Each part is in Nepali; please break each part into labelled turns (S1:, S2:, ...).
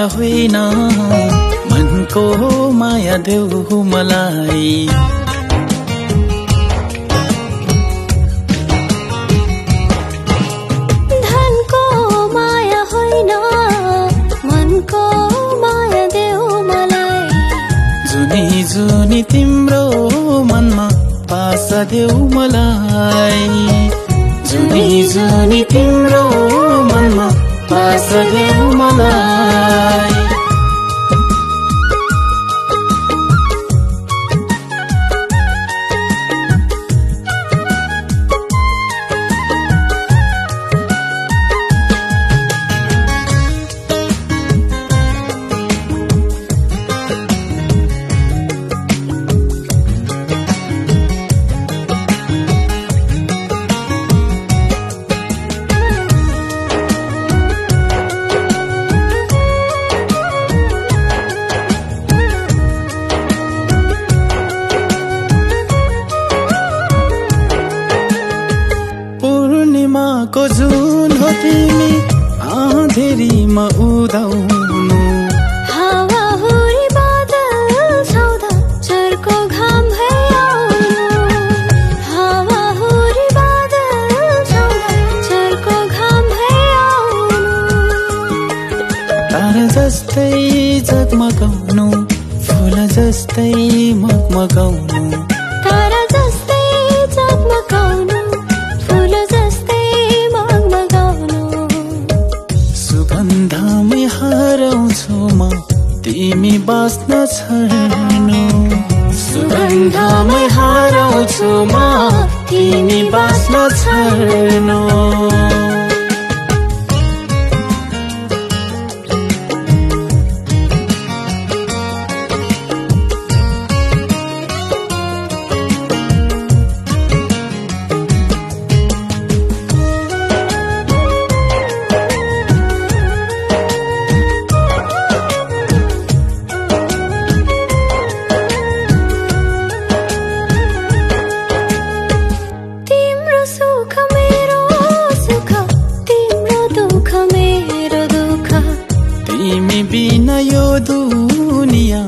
S1: माया होइन मनको माया देऊ मलाई
S2: धनको माया होइन मनको माया देऊ मलाई
S1: जुनी जुनी तिम्रो मनमा पास देऊ मलाई जुनी जुनी तिम्रो मनमा पास देऊ मलाई को जुन हो तिमी आँधेरीमा उदाउनु
S2: हावा हुरी बादल छाउँदा चर्को घाम भई आउनु हावा हुरी बादल छाउँदा चर्को घाम भई आउनु
S1: तारा जस्तै जगमगाउनु फूल जस्तै मगमगाउनु
S2: तारा जस्तै जगमगाउनु
S1: सुगन्धमै हराउँछु म तिमी बाँच्न छोड्नु सुगन्धमै हराउँछु म तिमी बाँच्न छोड्नु तिमी बिना यो दुनिया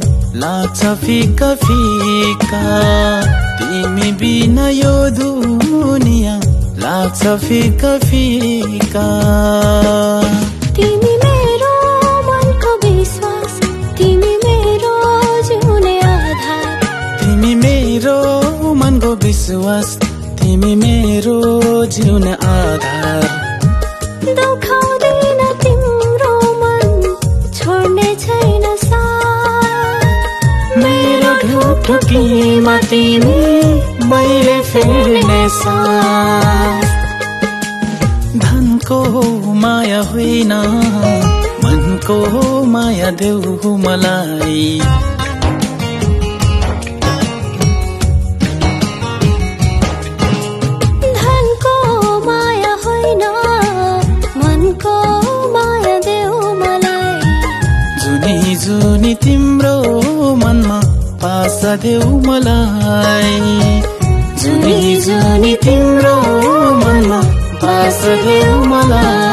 S1: लाग्छ फिका फिका तिमी बिना यो दुनिया लाग्छ फिका फिका
S2: तिमी मेरो मनको विश्वास तिमी मेरो जिउने आधार
S1: तिमी मेरो मनको विश्वास तिमी मेरो जिउने आधार
S2: दुखाउँदैन तिम्रो मन छोड्ने छैन साथ
S1: मेरो ढुकढुकीमा तिमी मैले फेर्ने साथ धनको माया होइन मनको माया देऊ मलाई
S2: धनको माया होइन मनको माया देऊ मलाई
S1: जुनी जुनी तिम्रो मनमा पास देऊ मलाई जुनी जुनी तिम्रो मनमा पास देऊ मलाई